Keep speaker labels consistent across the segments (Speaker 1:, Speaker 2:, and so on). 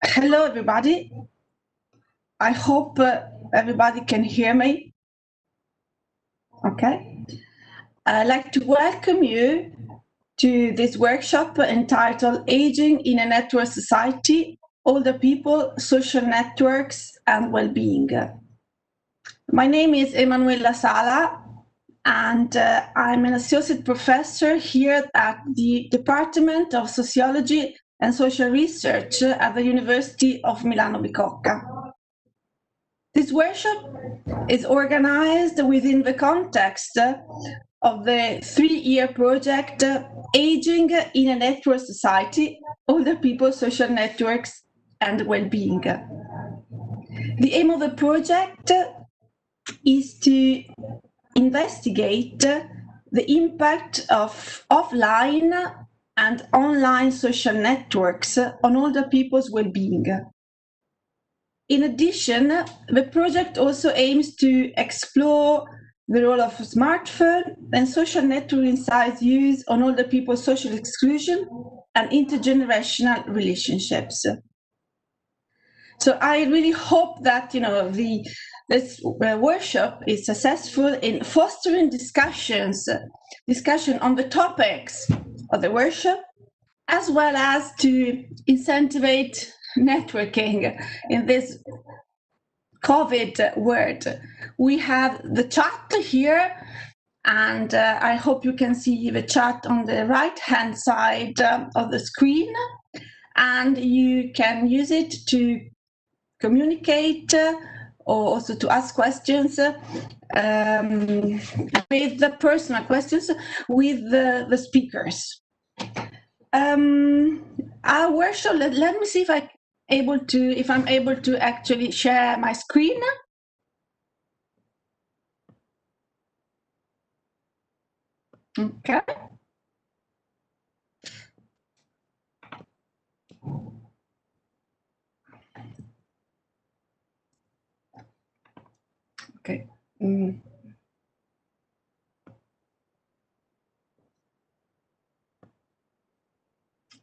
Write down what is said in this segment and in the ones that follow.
Speaker 1: Hello, everybody. I hope everybody can hear me. Okay. I'd like to welcome you to this workshop entitled Aging in a Network Society, Older People, Social Networks and Well-Being. My name is Emanuela Sala, and I'm an associate professor here at the Department of Sociology and Social Research at the University of Milano Bicocca. This workshop is organized within the context of the 3-year project Aging in a Network Society, Older People, Social Networks and Well-Being. The aim of the project is to investigate the impact of offline and online social networks on older people's well-being. In addition, the project also aims to explore the role of smartphone and social networking sites use on older people's social exclusion and intergenerational relationships. So I really hope that this workshop is successful in fostering discussion on the topics of the workshop, as well as to incentivize networking in this COVID world. We have the chat here, and I hope you can see the chat on the right-hand side of the screen, and you can use it to communicate or also to ask questions with the personal questions with the speakers. Our workshop, let me see if I'm able to actually share my screen. Okay. Okay.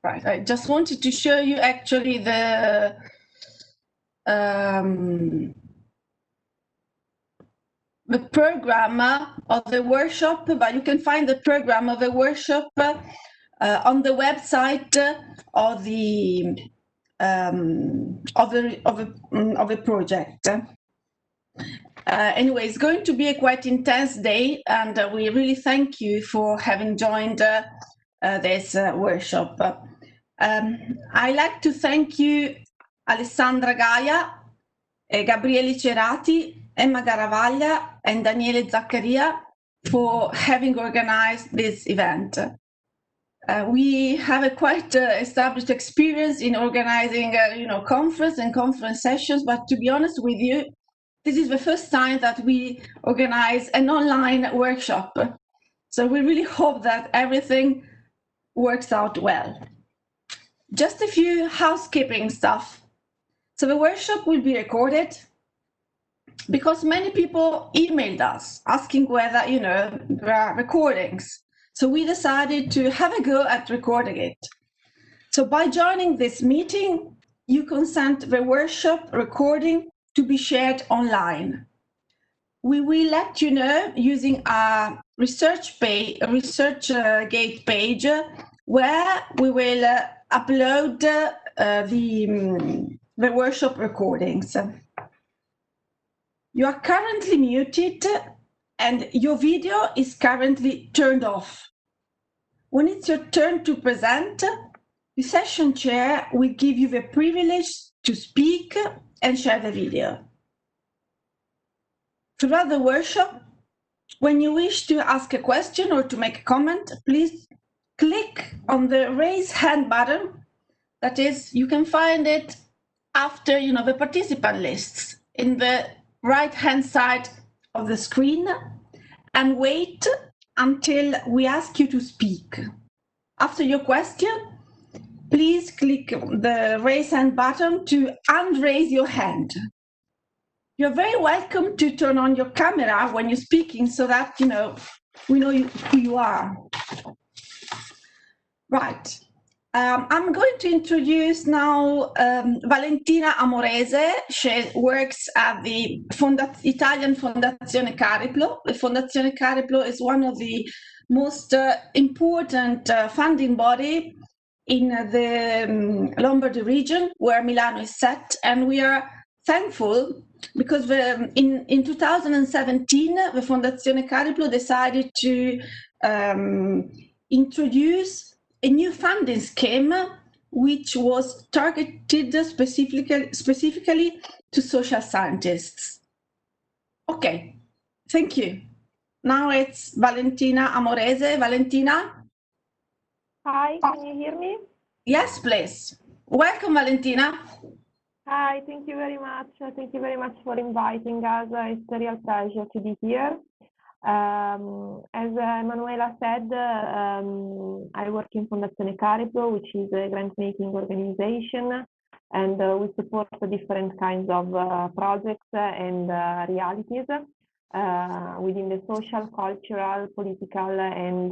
Speaker 1: Right, I just wanted to show you actually the program of the workshop, but you can find the program of the workshop on the website of the project. Anyway, it's going to be a quite intense day, and we really thank you for having joined this workshop. I'd like to thank you, Alessandra Gaia, Gabriele Cerati, Emma Garavaglia, and Daniele Zaccaria for having organized this event. We have a quite established experience in organizing, conference and conference sessions, but to be honest with you, this is the first time that we organize an online workshop. So we really hope that everything works out well. Just a few housekeeping stuff. So the workshop will be recorded because many people emailed us asking whether, there are recordings. So we decided to have a go at recording it. So by joining this meeting, you consent the workshop recording to be shared online. We will let you know using our ResearchGate page, where we will upload the workshop recordings. You are currently muted and your video is currently turned off. When it's your turn to present, the session chair will give you the privilege to speak and share the video. Throughout the workshop, when you wish to ask a question or to make a comment, please click on the raise hand button. That is, you can find it after the participant lists in the right-hand side of the screen, and wait until we ask you to speak. After your question, please click the raise hand button to unraise your hand. You're very welcome to turn on your camera when you're speaking so that we know who you are. Right. I'm going to introduce now Valentina Amorese. She works at the Italian Fondazione Cariplo. The Fondazione Cariplo is one of the most important funding body in the Lombardy region where Milano is set, and we are thankful because in 2017 the Fondazione Cariplo decided to introduce a new funding scheme which was targeted specifically to social scientists. Okay, thank you. Now it's Valentina Amorese. Valentina?
Speaker 2: Hi, can you hear me?
Speaker 1: Yes, please. Welcome, Valentina.
Speaker 2: Hi, thank you very much. Thank you very much for inviting us. It's a real pleasure to be here. As Emanuela said, I work in Fondazione Cariplo, which is a grant-making organization, and we support different kinds of projects and realities within the social, cultural, political, and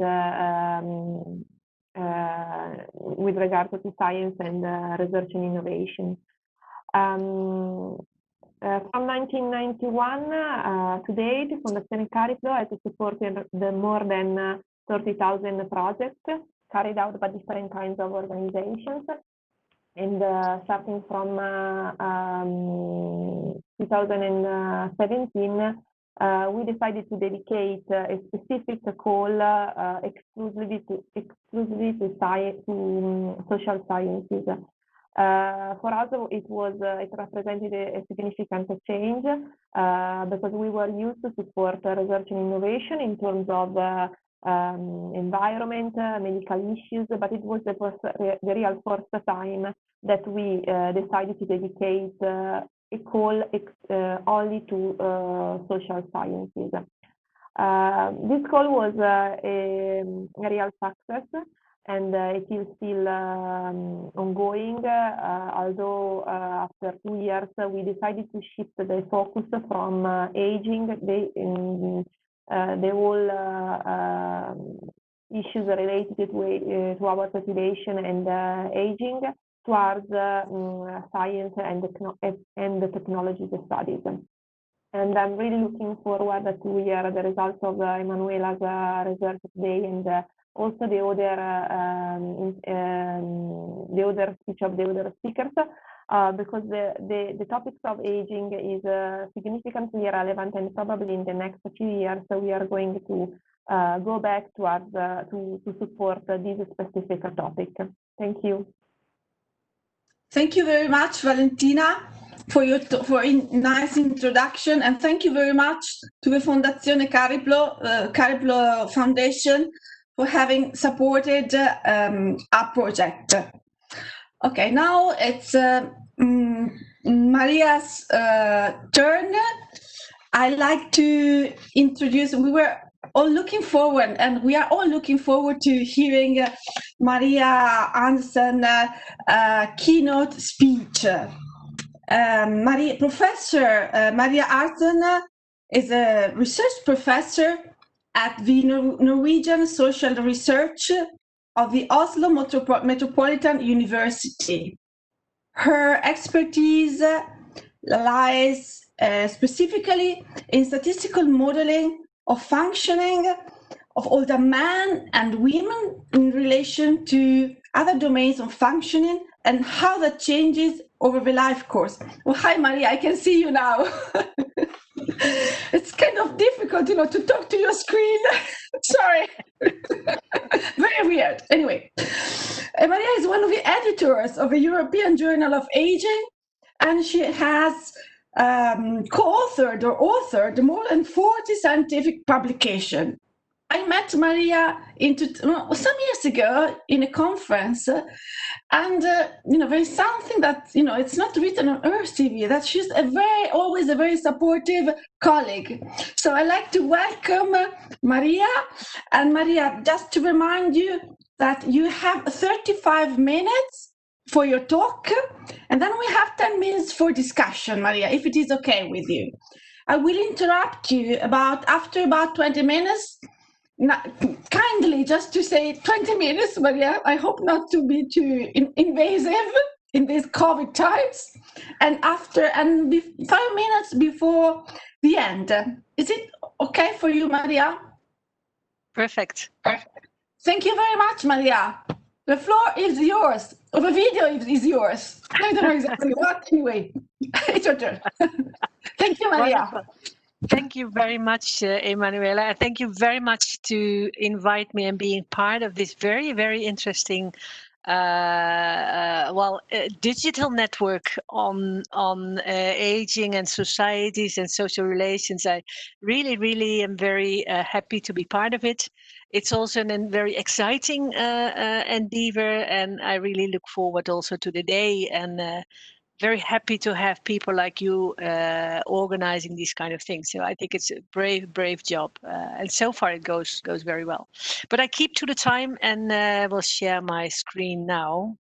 Speaker 2: with regard to science and research and innovation. From 1991 to date, Fondazione Cariplo has supported the more than 30,000 projects carried out by different kinds of organizations. And starting from 2017, we decided to dedicate a specific call exclusively to social sciences. For us, it represented a significant change because we were used to support research and innovation in terms of environment, medical issues, but it was the real first time that we decided to dedicate a call only to social sciences. This call was a real success, and it is still ongoing, although after 2 years we decided to shift the focus from aging, the whole issues related to our population and aging towards science and the technology studies. And I'm really looking forward to hear the results of Emanuela's research today, and also the other speech of the other speakers, because the topics of aging is significantly relevant, and probably in the next few years we are going to go back towards to support this specific topic. Thank you.
Speaker 1: Thank you very much, Valentina, for your nice introduction, and thank you very much to the Fondazione Cariplo Foundation for having supported our project. Okay, now it's Maria's turn. I'd like to introduce, we were all looking forward, and we are all looking forward to hearing Marja Aartsen keynote speech. Professor Marja Aartsen is a research professor at the Norwegian Social Research of the Oslo Metropolitan University. Her expertise lies specifically in statistical modeling of functioning of older men and women in relation to other domains of functioning and how that changes over the life course. Well, hi, Maria, I can see you now. It's kind of difficult, to talk to your screen. Sorry. Very weird. Anyway, Maria is one of the editors of the European Journal of Aging, and she has co-authored or authored more than 40 scientific publications. I met Maria some years ago in a conference, and there is something that it's not written on her CV, that she's always a very supportive colleague. So I'd like to welcome Maria. And Maria, just to remind you that you have 35 minutes for your talk, and then we have 10 minutes for discussion, Maria, if it is okay with you. I will interrupt you after about 20 minutes. kindly just to say 20 minutes, Maria. I hope not to be too invasive in these COVID times. And 5 minutes before the end. Is it okay for you, Maria?
Speaker 3: Perfect.
Speaker 1: Thank you very much, Maria. The floor is yours, or the video is yours. I don't know exactly what. Anyway, it's your turn. Thank you, Maria.
Speaker 3: Wonderful. Thank you very much, Emanuela. Thank you very much to invite me and being part of this very, very interesting digital network on aging and societies and social relations. I really am very happy to be part of it. It's also a very exciting endeavor, and I really look forward also to the day, and very happy to have people like you organizing these kind of things. So I think it's a brave job, and so far it goes very well. But I keep to the time, and will share my screen now.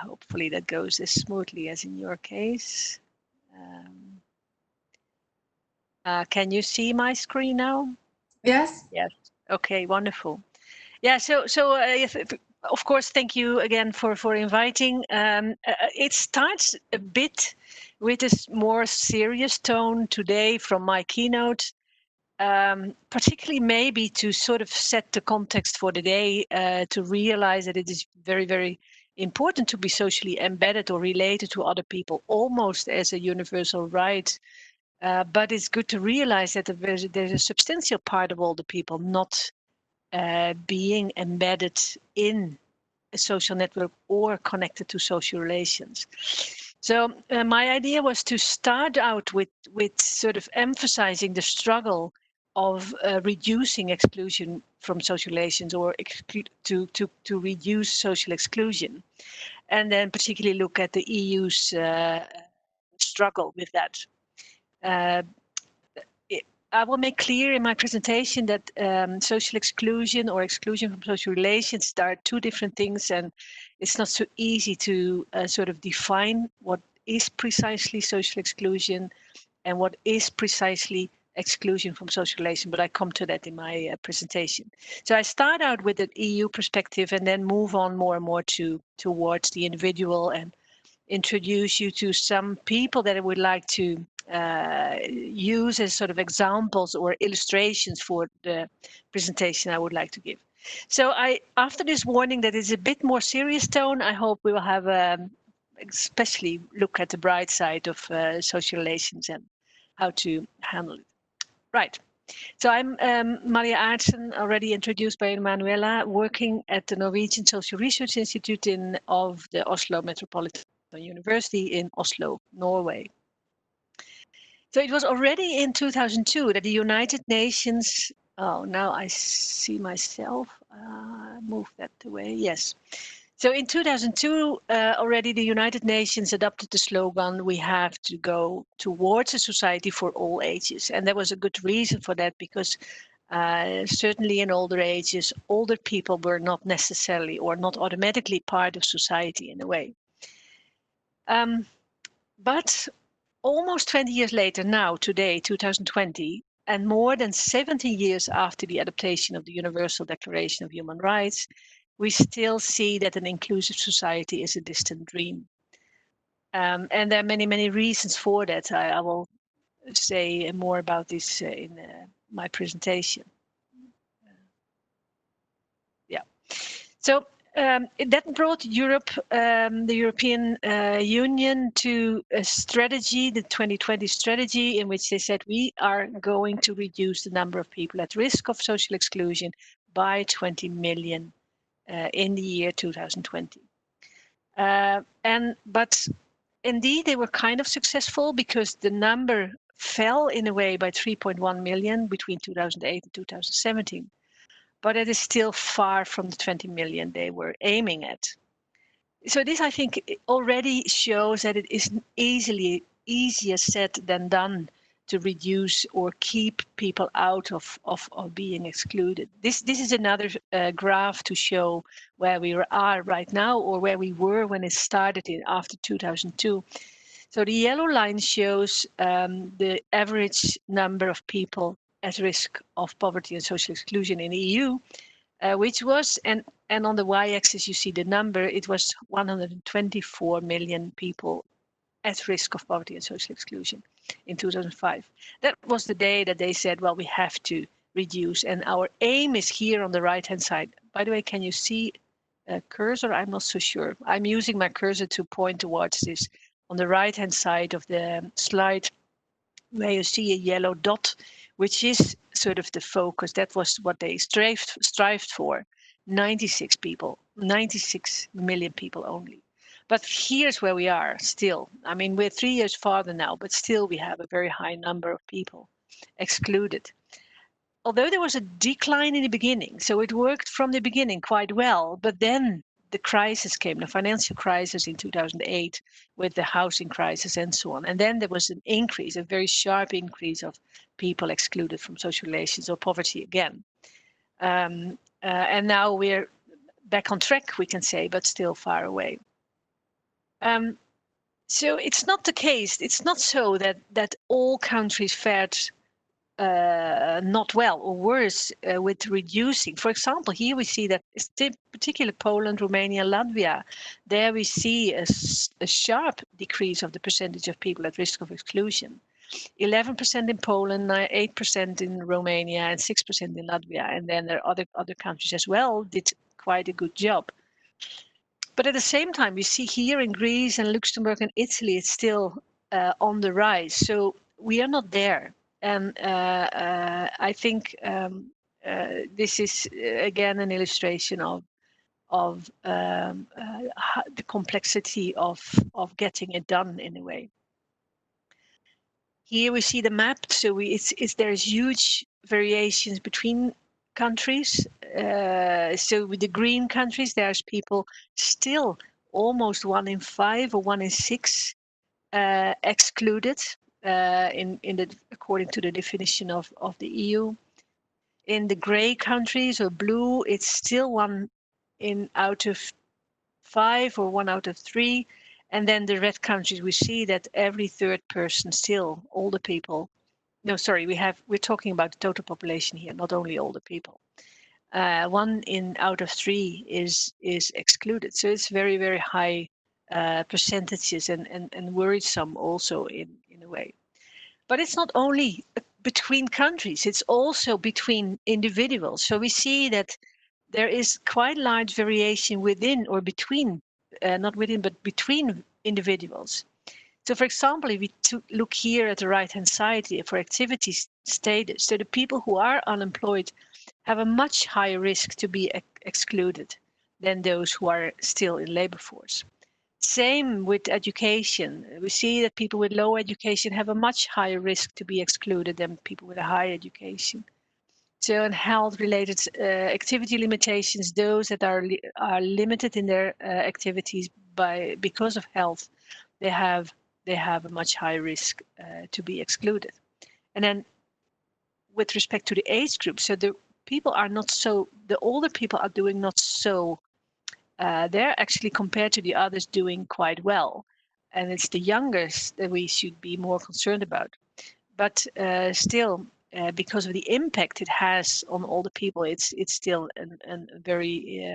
Speaker 3: Hopefully that goes as smoothly as in your case. Can you see my screen now?
Speaker 1: Yes.
Speaker 3: Yes. Okay. Wonderful. Yeah. So of course, thank you again for inviting. It starts a bit with a more serious tone today from my keynote, particularly maybe to sort of set the context for the day, to realize that it is very, very important to be socially embedded or related to other people, almost as a universal right. But it's good to realize that there's a substantial part of all the people not being embedded in a social network or connected to social relations. So my idea was to start out with sort of emphasizing the struggle of reducing exclusion from social relations, or to reduce social exclusion, and then particularly look at the EU's struggle with that. I will make clear in my presentation that social exclusion or exclusion from social relations are two different things, and it's not so easy to sort of define what is precisely social exclusion and what is precisely exclusion from social relation, but I come to that in my presentation. So I start out with an EU perspective and then move on more and more towards the individual, and introduce you to some people that I would like to use as sort of examples or illustrations for the presentation I would like to give. So after this warning that is a bit more serious tone, I hope we will have especially look at the bright side of social relations and how to handle it. Right. So I'm Marja Aartsen, already introduced by Emanuela, working at the Norwegian Social Research Institute of the Oslo Metropolitan University in Oslo, Norway. So it was already in 2002 that the United Nations, oh, now I see myself, move that away, yes. So in 2002, already the United Nations adopted the slogan, we have to go towards a society for all ages. And there was a good reason for that, because certainly in older ages, older people were not necessarily or not automatically part of society in a way. But almost 20 years later now, today, 2020, and more than 70 years after the adoption of the Universal Declaration of Human Rights, we still see that an inclusive society is a distant dream. And there are many, many reasons for that. I will say more about this in my presentation. Yeah. So that brought Europe, the European Union, to a strategy, the 2020 strategy, in which they said we are going to reduce the number of people at risk of social exclusion by 20 million in the year 2020. But indeed, they were kind of successful, because the number fell in a way by 3.1 million between 2008 and 2017. But it is still far from the 20 million they were aiming at. So this, I think, already shows that it is easier said than done to reduce or keep people out of being excluded. This is another graph to show where we are right now, or where we were when it started after 2002. So the yellow line shows the average number of people at risk of poverty and social exclusion in the EU, which was, and on the y-axis you see the number, it was 124 million people at risk of poverty and social exclusion in 2005. That was the day that they said, well, we have to reduce, and our aim is here on the right-hand side. By the way, can you see a cursor? I'm not so sure. I'm using my cursor to point towards this. On the right-hand side of the slide, where you see a yellow dot, which is sort of the focus. That was what they strived for. 96 million people only. But here's where we are still. I mean, we're 3 years farther now, but still we have a very high number of people excluded. Although there was a decline in the beginning, so it worked from the beginning quite well, but then the crisis came, the financial crisis in 2008 with the housing crisis and so on. And then there was an increase, a very sharp increase of people excluded from social relations or poverty again. And now we're back on track, we can say, but still far away. So it's not the case. It's not so that all countries fared not well or worse with reducing. For example, here we see that particularly Poland, Romania, Latvia, there we see a sharp decrease of the percentage of people at risk of exclusion. 11% in Poland, 8% in Romania, and 6% in Latvia. And then there are other countries as well did quite a good job. But at the same time, we see here in Greece and Luxembourg and Italy, it's still on the rise. So we are not there. And I think this is, again, an illustration of the complexity of getting it done in a way. Here we see the map. So there's huge variations between countries. So with the green countries, there's people still almost 1 in 5 or 1 in 6 excluded according to the definition of the EU. In the gray countries or blue, it's still 1 out of 5 or 1 out of 3. And then the red countries, we see that every 3rd person still, older people. No, sorry, we're talking about the total population here, not only older people. 1 out of 3 is excluded. So it's very, very high percentages and worrisome also in a way. But it's not only between countries, it's also between individuals. So we see that there is quite large variation within or between, not within, but between individuals. So for example, if we look here at the right-hand side here for activity status, so the people who are unemployed have a much higher risk to be excluded than those who are still in labor force. Same with education. We see that people with low education have a much higher risk to be excluded than people with a high education. So in health-related activity limitations, those that are limited in their activities because of health, they have a much higher risk to be excluded. And then with respect to the age group, so the older people are doing not so, they're actually compared to the others doing quite well. And it's the youngest that we should be more concerned about. But still, because of the impact it has on older people, it's still a very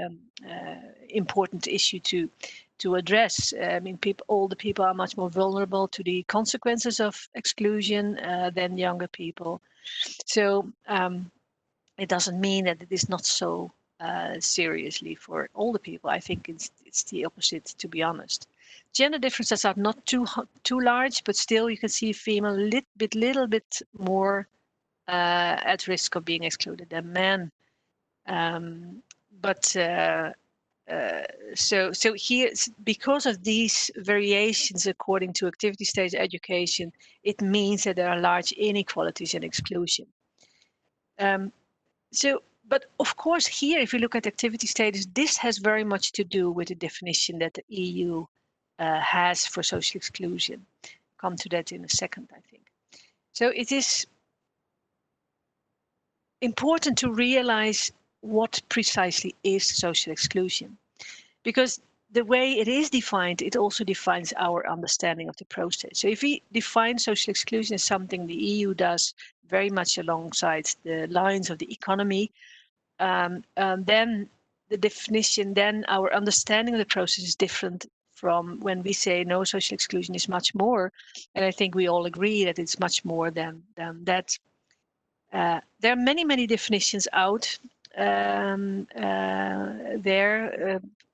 Speaker 3: important issue to address. I mean, older people are much more vulnerable to the consequences of exclusion than younger people. So it doesn't mean that it is not so seriously for older people. I think it's the opposite, to be honest. Gender differences are not too large, but still you can see female little bit more at risk of being excluded than men. So here, because of these variations according to activity stage education, it means that there are large inequalities and exclusion. But of course, here, if you look at activity status, this has very much to do with the definition that the EU has for social exclusion. Come to that in a second, I think. So it is important to realize what precisely is social exclusion, because the way it is defined, it also defines our understanding of the process. So if we define social exclusion as something the EU does very much alongside the lines of the economy, then the definition, then our understanding of the process is different from when we say no, social exclusion is much more. And I think we all agree that it's much more than that. There are many definitions out there,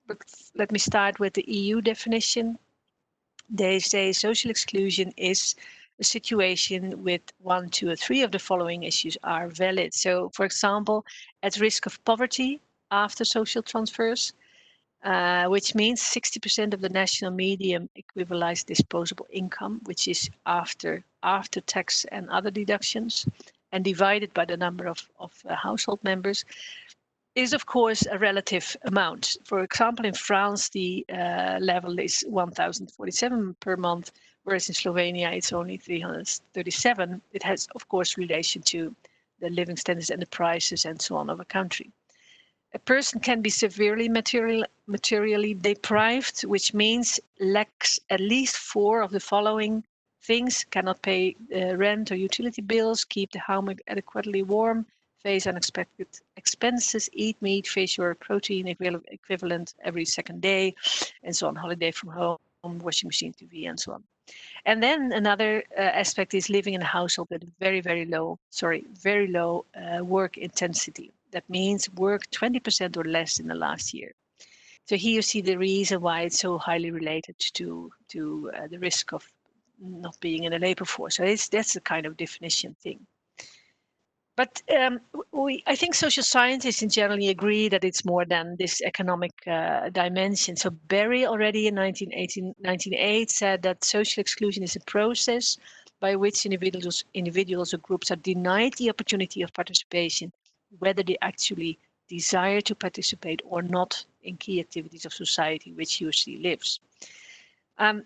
Speaker 3: but let me start with the EU definition. They say social exclusion is a situation with 1, 2, or 3 of the following issues are valid. So, for example, at risk of poverty after social transfers, which means 60% of the national median equivalized disposable income, which is after tax and other deductions, and divided by the number of household members, is of course a relative amount. For example, in France, the level is 1,047 per month, whereas in Slovenia it's only 337. It has, of course, relation to the living standards and the prices and so on of a country. A person can be severely materially deprived, which means lacks at least 4 of the following things: cannot pay rent or utility bills, keep the home adequately warm, face unexpected expenses, eat meat, fish, or protein equivalent every second day, and so on, holiday from home, washing machine, TV, and so on. And then another aspect is living in a household with very low work intensity. That means work 20% or less in the last year. So here you see the reason why it's so highly related to the risk of not being in a labor force. So that's the kind of definition thing. But I think social scientists in generally agree that it's more than this economic dimension. So Berry already in 1908 said that social exclusion is a process by which individuals or groups are denied the opportunity of participation, whether they actually desire to participate or not in key activities of society which he or she lives.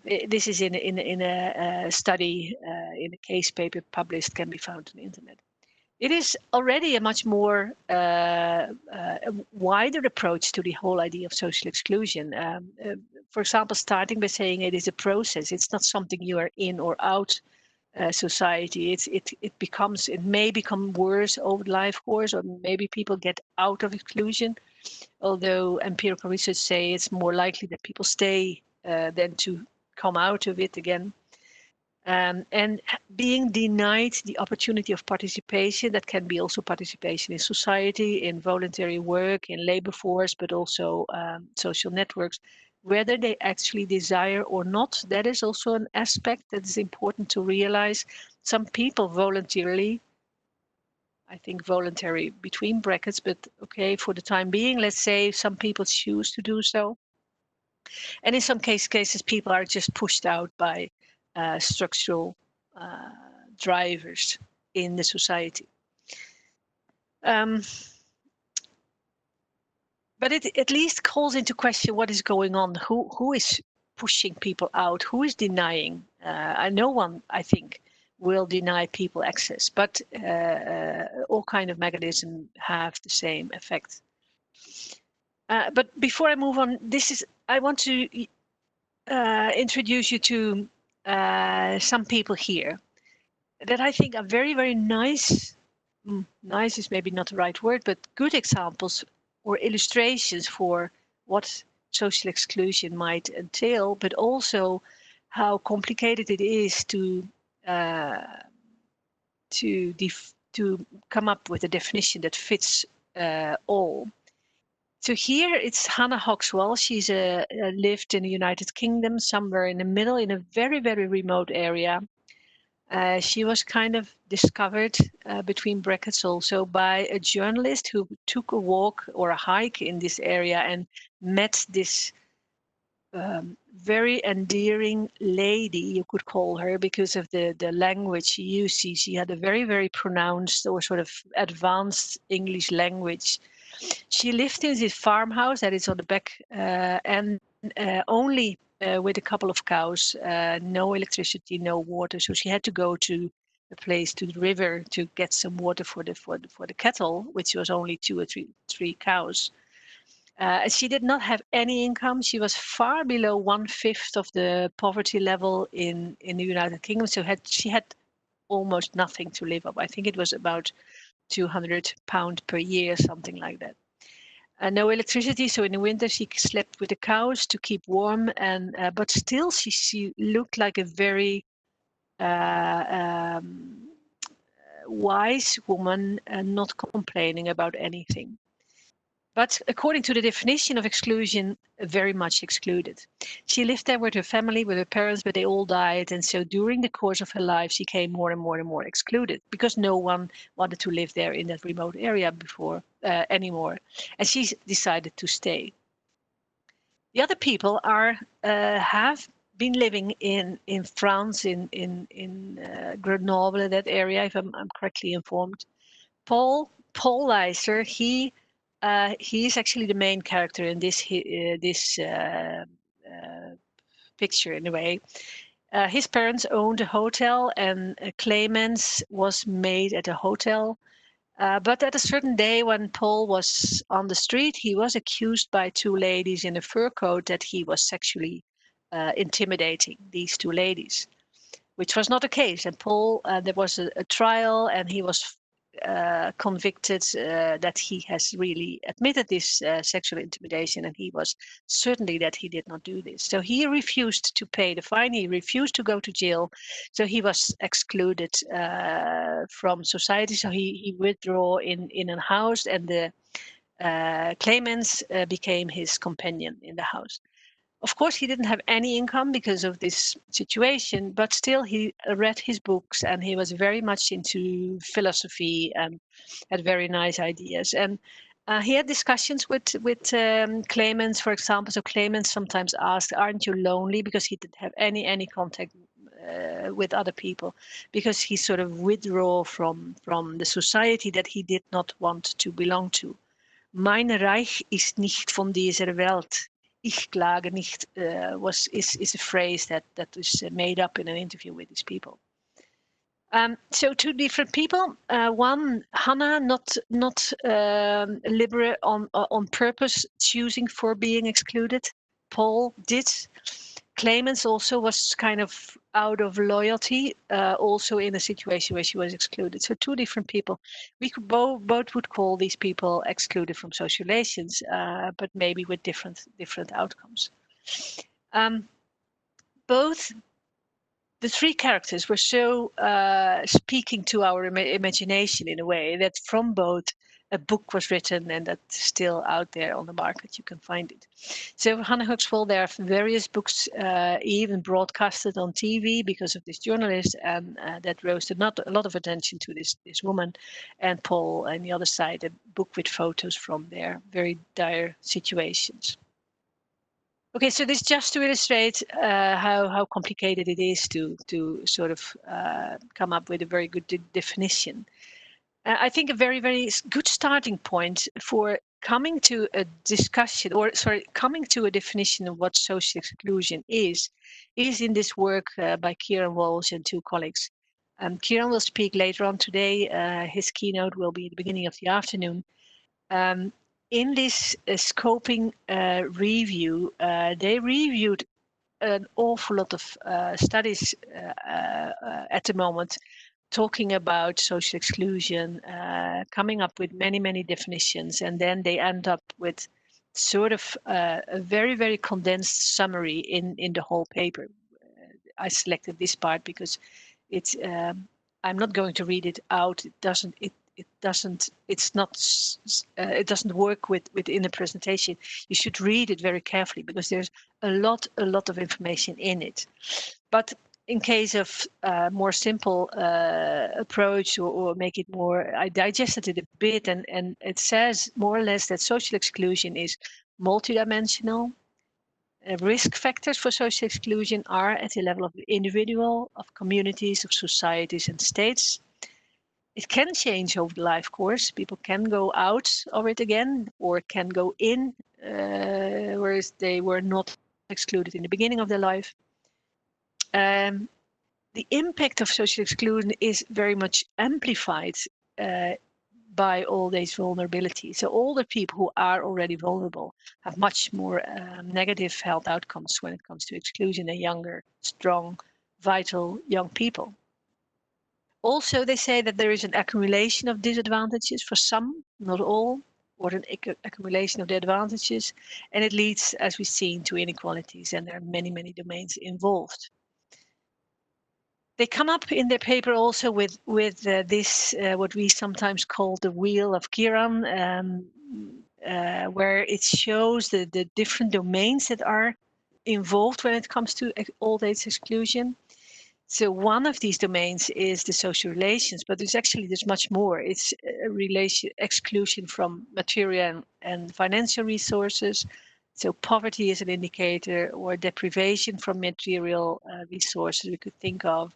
Speaker 3: This is in a study, in a case paper published, can be found on the internet. It is already a much more wider approach to the whole idea of social exclusion. For example, starting by saying it is a process. It's not something you are in or out society. It may become worse over the life course, or maybe people get out of exclusion. Although empirical research say it's more likely that people stay than to come out of it again. And being denied the opportunity of participation, that can be also participation in society, in voluntary work, in labor force, but also social networks, whether they actually desire or not. That is also an aspect that is important to realize. Some people voluntarily, I think voluntary between brackets, but okay, for the time being, let's say some people choose to do so. And in some cases, people are just pushed out by structural drivers in the society. But it at least calls into question what is going on, who is pushing people out, who is denying. No one, I think, will deny people access, but all kind of mechanisms have the same effect. But before I move on, I want to introduce you to some people here that I think are very nice. Nice is maybe not the right word, but good examples or illustrations for what social exclusion might entail, but also how complicated it is to come up with a definition that fits all. So here it's Hannah Hoxwell. She's lived in the United Kingdom, somewhere in the middle, in a very remote area. She was kind of discovered, between brackets also, by a journalist who took a walk or a hike in this area and met this very endearing lady, you could call her, because of the language she used. She had a very pronounced or sort of advanced English language. She lived in this farmhouse that is on the back and only with a couple of cows, no electricity, no water. So she had to go to a place, to the river, to get some water for the cattle, which was only 2 or 3 cows. She did not have any income. She was far below 1/5 of the poverty level in the United Kingdom. So she had almost nothing to live up. I think it was about £200 per year, something like that. No electricity, so in the winter she slept with the cows to keep warm, and but still she looked like a very wise woman, not complaining about anything. But according to the definition of exclusion, very much excluded. She lived there with her family, with her parents, but they all died. And so during the course of her life, she became more and more and more excluded because no one wanted to live there in that remote area before anymore. And she decided to stay. The other people are have been living in France, in Grenoble, that area, if I'm correctly informed. Pollizer, he is actually the main character in this picture in a way. His parents owned a hotel, and Clemens was maid at a hotel. But at a certain day when Paul was on the street, he was accused by two ladies in a fur coat that he was sexually intimidating these two ladies, which was not the case. And Paul, there was a trial, and he was convicted that he has really admitted this sexual intimidation, and he was certainly that he did not do this. So he refused to pay the fine. He refused to go to jail. So he was excluded from society. So he withdrew in a house, and the Clemens became his companion in the house. Of course, he didn't have any income because of this situation, but still he read his books, and he was very much into philosophy and had very nice ideas. And he had discussions with Clemens, for example. So Clemens sometimes asked, "Aren't you lonely?" Because he didn't have any contact with other people, because he sort of withdrew from the society that he did not want to belong to. Mein Reich ist nicht von dieser Welt. Ich klage nicht is a phrase that is made up in an interview with these people. So two different people. One, Hannah, not liberal on purpose, choosing for being excluded. Paul did. Clemens also was kind of out of loyalty, also in a situation where she was excluded. So two different people. We could both would call these people excluded from social relations, but maybe with different outcomes. Both the three characters were so speaking to our imagination in a way that from both a book was written, and that's still out there on the market. You can find it. So Hannah Huxwell, there are various books even broadcasted on TV because of this journalist, and that rose a lot of attention to this woman. And Paul, on the other side, a book with photos from their very dire situations. Okay, so this just to illustrate how complicated it is to sort of come up with a very good definition. I think a very good starting point for coming to a discussion, or sorry, coming to a definition of what social exclusion is in this work by Kieran Walsh and two colleagues. Kieran will speak later on today. His keynote will be at the beginning of the afternoon. In this scoping review, they reviewed an awful lot of studies at the moment, talking about social exclusion, coming up with many definitions, and then they end up with sort of a very condensed summary in the whole paper. I selected this part because it's I'm not going to read it out. It doesn't work within a presentation. You should read it very carefully because there's a lot of information in it. But in case of more simple approach, or make it more, I digested it a bit, and it says more or less that social exclusion is multidimensional. Risk factors for social exclusion are at the level of the individual, of communities, of societies and states. It can change over the life course. People can go out of it again, or can go in, whereas they were not excluded in the beginning of their life. The impact of social exclusion is very much amplified by all these vulnerabilities. So all the people who are already vulnerable have much more negative health outcomes when it comes to exclusion than younger, strong, vital young people. Also, they say that there is an accumulation of disadvantages for some, not all, or an accumulation of the advantages, and it leads, as we've seen, to inequalities, and there are many, many domains involved. They come up in their paper also with this, what we sometimes call the wheel of Kiran, where it shows the different domains that are involved when it comes to old age exclusion. So one of these domains is the social relations, but there's much more. It's exclusion from material and financial resources. So poverty is an indicator, or deprivation from material resources we could think of.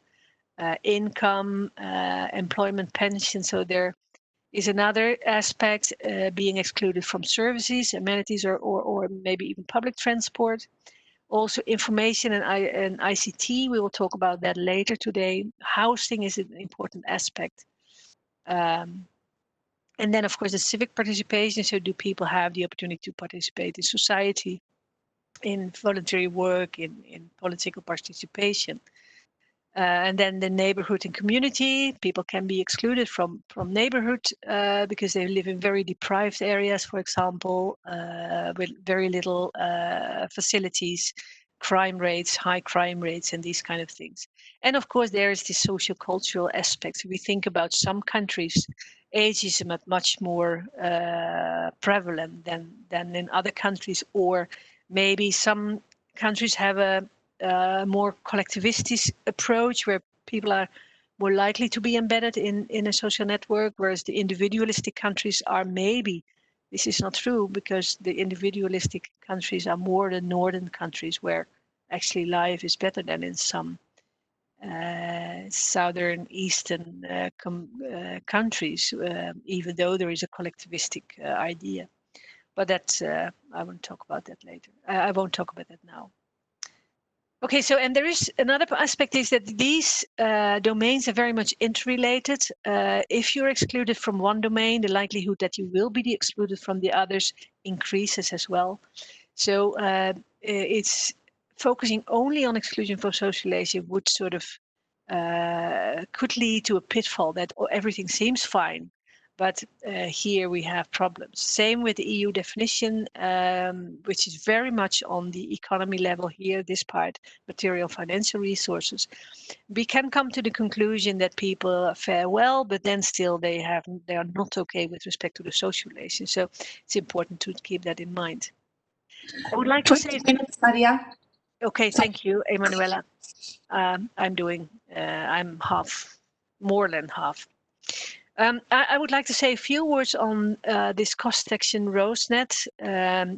Speaker 3: Income, employment, pension. So there is another aspect, being excluded from services, amenities, or maybe even public transport. Also information and ICT, we will talk about that later today. Housing is an important aspect. And then of course the civic participation, so do people have the opportunity to participate in society, in voluntary work, in political participation. And then the neighborhood and community, people can be excluded from neighborhood because they live in very deprived areas, for example, with very little facilities, crime rates, high crime rates, and these kind of things. And of course, there is the socio-cultural aspect. We think about some countries, ageism is much more prevalent than in other countries, or maybe some countries have a more collectivistic approach where people are more likely to be embedded in a social network, whereas the individualistic countries are maybe, this is not true, because the individualistic countries are more the northern countries where actually life is better than in some southern eastern countries, even though there is a collectivistic idea. But that's, I won't talk about that later. I won't talk about that now. Okay, so, and there is another aspect is that these domains are very much interrelated. If you're excluded from one domain, the likelihood that you will be excluded from the others increases as well. So it's focusing only on exclusion from socialization would sort of could lead to a pitfall that everything seems fine. But here we have problems. Same with the EU definition, which is very much on the economy level here, this part, material financial resources. We can come to the conclusion that people fare well, but then still they are not okay with respect to the social relations. So it's important to keep that in mind. I would like to say
Speaker 1: 20 minutes, Marja.
Speaker 3: Okay, thank you, Emanuela. I'm more than half. I would like to say a few words on this cost section RoseNet.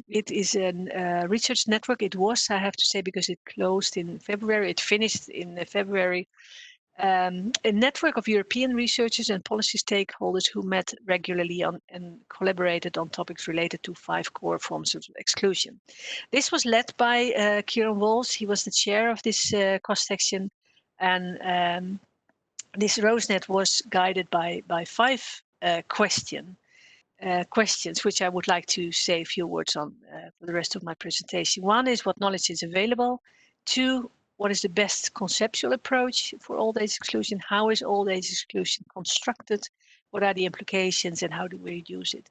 Speaker 3: It is a research network. It was, I have to say, because it closed in February. It finished in February. A network of European researchers and policy stakeholders who met regularly and collaborated on topics related to 5 core forms of exclusion. This was led by Kieran Walls. He was the chair of this cost section, and this RoseNet was guided by 5 questions, which I would like to say a few words on for the rest of my presentation. 1 is what knowledge is available. 2, what is the best conceptual approach for old age exclusion? How is old age exclusion constructed? What are the implications and how do we reduce it?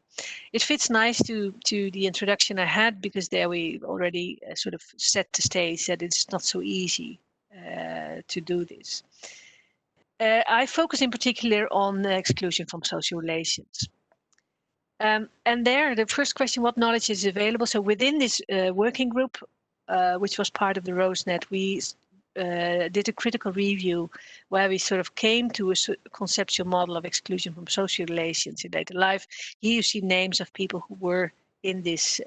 Speaker 3: It fits nice to the introduction I had, because there we already sort of set the stage that it's not so easy to do this. I focus in particular on exclusion from social relations. And there, the first question, what knowledge is available? So within this working group, which was part of the RoseNet, we did a critical review where we sort of came to a conceptual model of exclusion from social relations in later life. Here you see names of people who were in this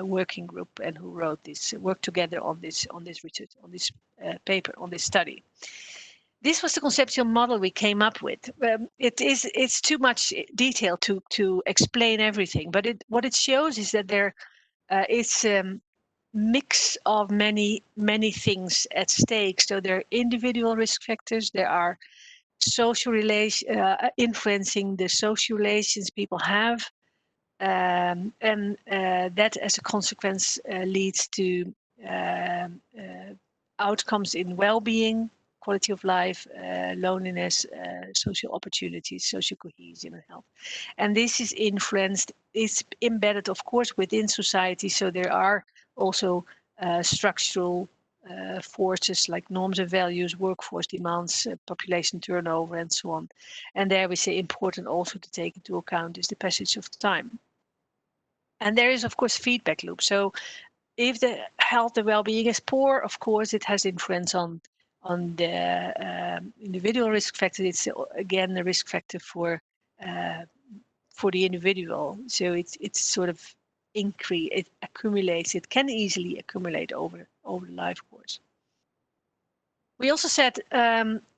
Speaker 3: working group and who wrote this, worked together on this research, on this paper, on this study. This was the conceptual model we came up with. It's too much detail to explain everything, but what it shows is that there is a mix of many things at stake. So there are individual risk factors, there are social relations influencing the social relations people have, and that as a consequence leads to outcomes in well-being, quality of life, loneliness, social opportunities, social cohesion and health. And this is influenced, it's embedded, of course, within society. So there are also structural forces like norms and values, workforce demands, population turnover, and so on. And there we say important also to take into account is the passage of time. And there is, of course, feedback loop. So if the health and well-being is poor, of course, it has influence on the individual risk factor. It's again the risk factor for the individual. So it's sort of it accumulates. It can easily accumulate over the life course. We also said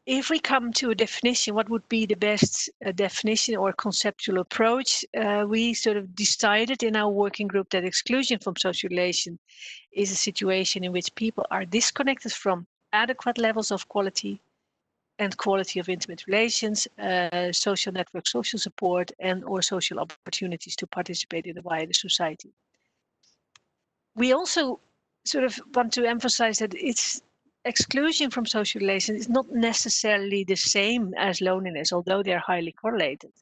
Speaker 3: if we come to a definition, what would be the best definition or conceptual approach? We sort of decided in our working group that exclusion from social relation is a situation in which people are disconnected from adequate levels of quality and quality of intimate relations, social network, social support, and or social opportunities to participate in the wider society. We also sort of want to emphasize that it's exclusion from social relations is not necessarily the same as loneliness, although they're highly correlated.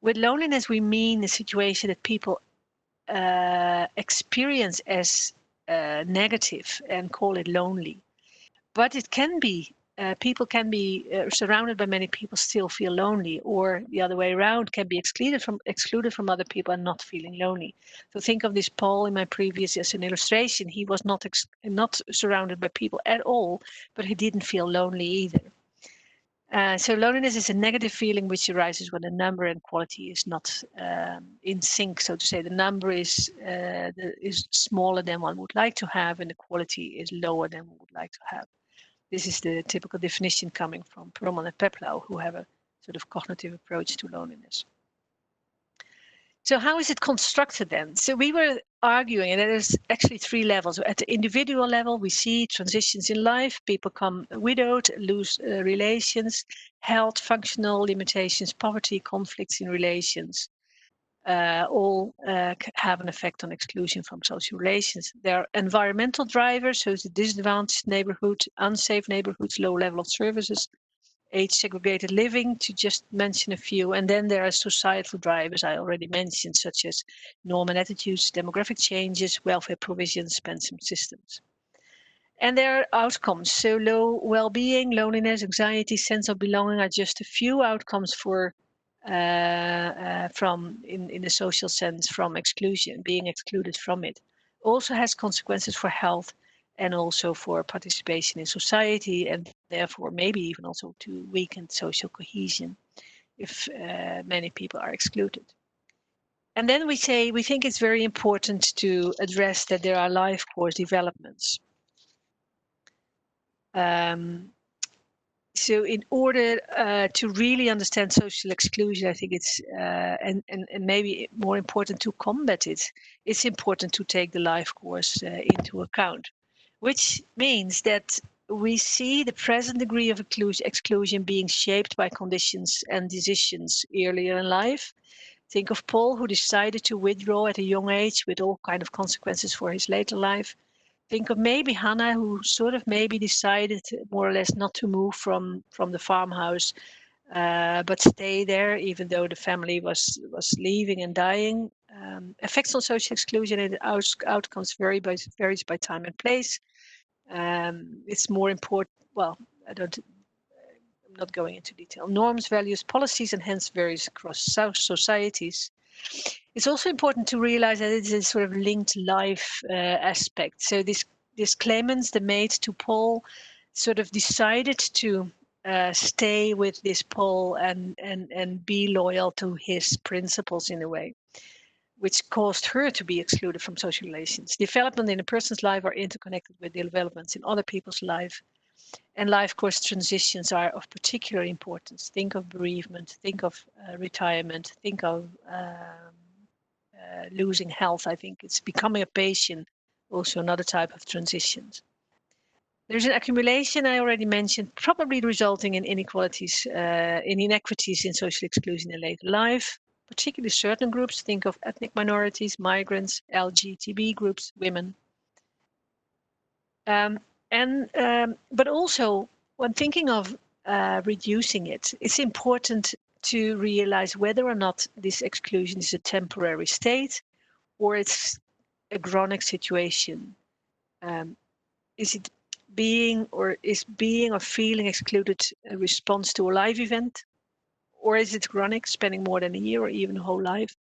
Speaker 3: With loneliness, we mean a situation that people experience as negative and call it lonely. But it can be, people can be surrounded by many people, still feel lonely, or the other way around, can be excluded from other people and not feeling lonely. So think of this Paul in my previous as an illustration. He was not surrounded by people at all, but he didn't feel lonely either. So loneliness is a negative feeling which arises when the number and quality is not in sync, so to say. The number is smaller than one would like to have, and the quality is lower than one would like to have. This is the typical definition coming from Perlman and Peplau, who have a sort of cognitive approach to loneliness. So how is it constructed then? So we were arguing, and there's actually 3 levels. At the individual level, we see transitions in life. People become widowed, lose relations, health, functional limitations, poverty, conflicts in relations. All have an effect on exclusion from social relations. There are environmental drivers, so the disadvantaged neighborhood, unsafe neighborhoods, low level of services, age-segregated living, to just mention a few. And then there are societal drivers I already mentioned, such as norm and attitudes, demographic changes, welfare provisions, pension systems. And there are outcomes. So low well-being, loneliness, anxiety, sense of belonging are just a few outcomes for from in the social sense from exclusion, being excluded from it. Also has consequences for health and also for participation in society, and therefore maybe even also to weaken social cohesion if many people are excluded. And then we say we think it's very important to address that there are life course developments. So in order to really understand social exclusion, I think it's, and maybe more important to combat it, it's important to take the life course into account, which means that we see the present degree of exclusion being shaped by conditions and decisions earlier in life. Think of Paul, who decided to withdraw at a young age with all kinds of consequences for his later life. Think of maybe Hannah, who sort of maybe decided more or less not to move from the farmhouse, but stay there, even though the family was leaving and dying. Effects on social exclusion and outcomes varies by time and place. It's more important. Well, I'm not going into detail. Norms, values, policies, and hence varies across societies. It's also important to realize that it is a sort of linked life aspect. So this Clemens, the mate to Paul, sort of decided to stay with this Paul and be loyal to his principles in a way, which caused her to be excluded from social relations. Development in a person's life are interconnected with developments in other people's life. And life course transitions are of particular importance. Think of bereavement, think of retirement, think of losing health. I think it's becoming a patient, also another type of transitions. There's an accumulation I already mentioned, probably resulting in inequalities, in inequities in social exclusion in later life, particularly certain groups. Think of ethnic minorities, migrants, LGTB groups, women. But also When thinking of reducing it, it's important to realize whether or not this exclusion is a temporary state or it's a chronic situation. Is it being or feeling excluded a response to a life event? Or is it chronic, spending more than a year or even a whole life?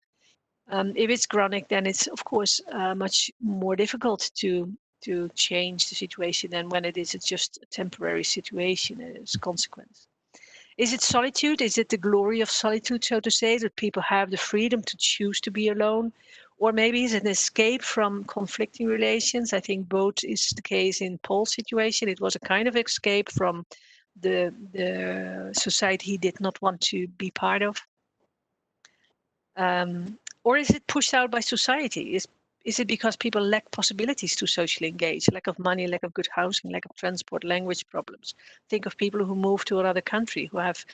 Speaker 3: If it's chronic, then it's of course much more difficult to change the situation than when it is just a temporary situation as a consequence. Is it solitude? Is it the glory of solitude, so to say, that people have the freedom to choose to be alone? Or maybe is it an escape from conflicting relations? I think both is the case in Paul's situation. It was a kind of escape from the society he did not want to be part of. Or is it pushed out by society? Is it because people lack possibilities to socially engage, lack of money, lack of good housing, lack of transport, language problems? Think of people who move to another country who have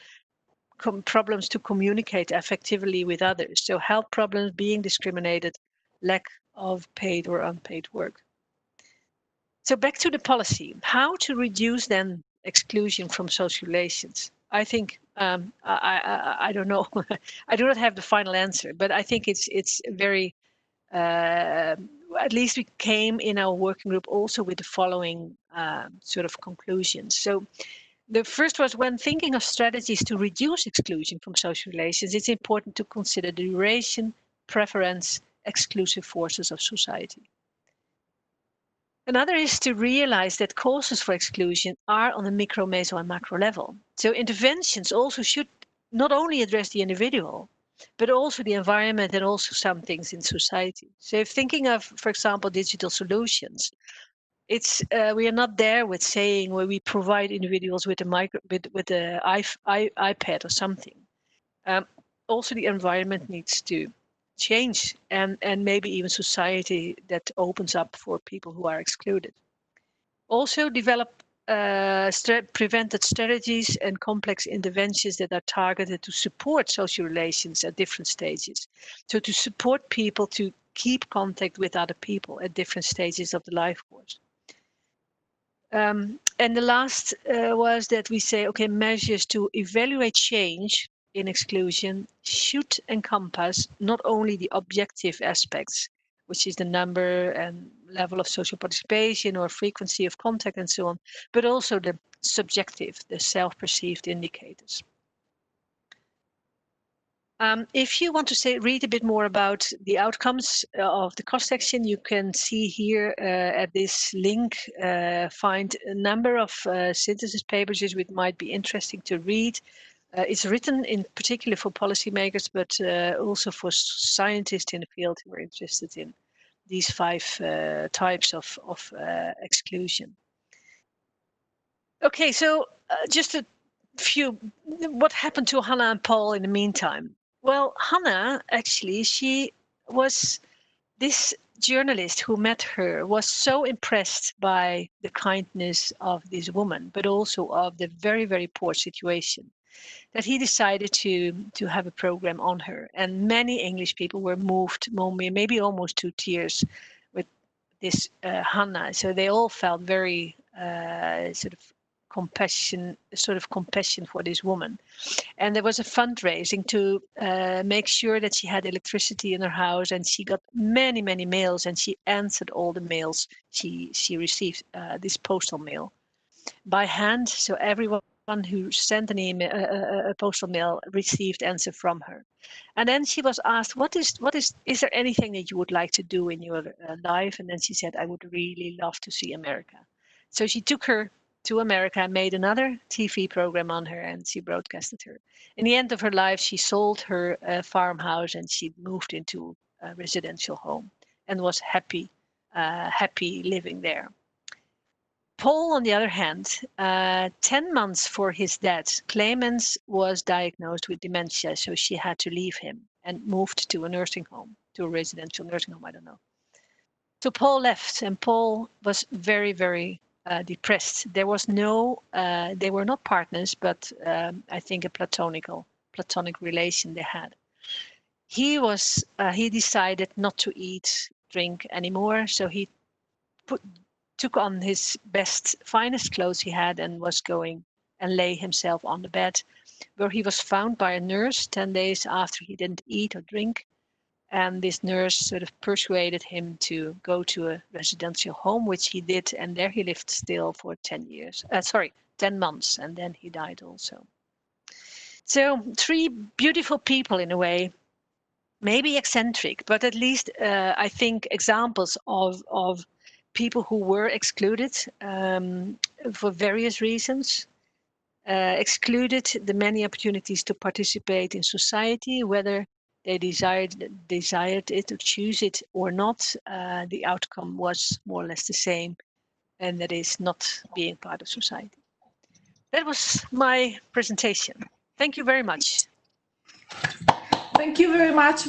Speaker 3: problems to communicate effectively with others. So health problems, being discriminated, lack of paid or unpaid work. So back to the policy, how to reduce then exclusion from social relations? I think I don't know. I do not have the final answer, but I think it's very. At least we came in our working group also with the following sort of conclusions. So the first was, when thinking of strategies to reduce exclusion from social relations, it's important to consider the duration, preference, exclusive forces of society. Another is to realize that causes for exclusion are on the micro, meso, and macro level. So interventions also should not only address the individual, but also the environment and also some things in society. So if thinking of, for example, digital solutions, it's we are not there with saying where we provide individuals with a iPad or something. Also, the environment needs to change, and maybe even society that opens up for people who are excluded. Also develop prevented strategies and complex interventions that are targeted to support social relations at different stages. So to support people to keep contact with other people at different stages of the life course. And the last was that we say, okay, measures to evaluate change in exclusion should encompass not only the objective aspects, which is the number and level of social participation or frequency of contact and so on, but also the subjective, the self-perceived indicators. If you want to read a bit more about the outcomes of the cost section, you can see here at this link, find a number of synthesis papers which might be interesting to read. It's written in particular for policymakers, but also for scientists in the field who are interested in these 5 types of exclusion. Okay, so just a few, what happened to Hannah and Paul in the meantime? Well, Hannah, actually, she was, this journalist who met her was so impressed by the kindness of this woman, but also of the very, very poor situation, that he decided to have a program on her. And many English people were moved, maybe almost to tears with this Hannah. So they all felt very sort of compassion for this woman. And there was a fundraising to make sure that she had electricity in her house, and she got many, many mails, and she answered all the mails she received, this postal mail by hand. So everyone who sent an email, a postal mail, received answer from her. And then she was asked, is there anything that you would like to do in your life? And then she said, I would really love to see America. So she took her to America, made another TV program on her, and she broadcasted her. In the end of her life, she sold her farmhouse and she moved into a residential home and was happy living there. Paul, on the other hand, 10 months for his death, Clemens was diagnosed with dementia, so she had to leave him and moved to a nursing home, to a residential nursing home, I don't know. So Paul left, and Paul was very, very depressed. There was no, they were not partners, but I think a platonic relation they had. He decided not to eat, drink anymore, so he took on his best, finest clothes he had and was going and lay himself on the bed, where he was found by a nurse 10 days after he didn't eat or drink. And this nurse sort of persuaded him to go to a residential home, which he did, and there he lived still for 10 months, and then he died also. So 3 beautiful people in a way, maybe eccentric, but at least I think examples of people who were excluded for various reasons, excluded the many opportunities to participate in society, whether they desired it or choose it or not. The outcome was more or less the same, and that is not being part of society. That was my presentation. Thank you very much.
Speaker 1: Thank you very much,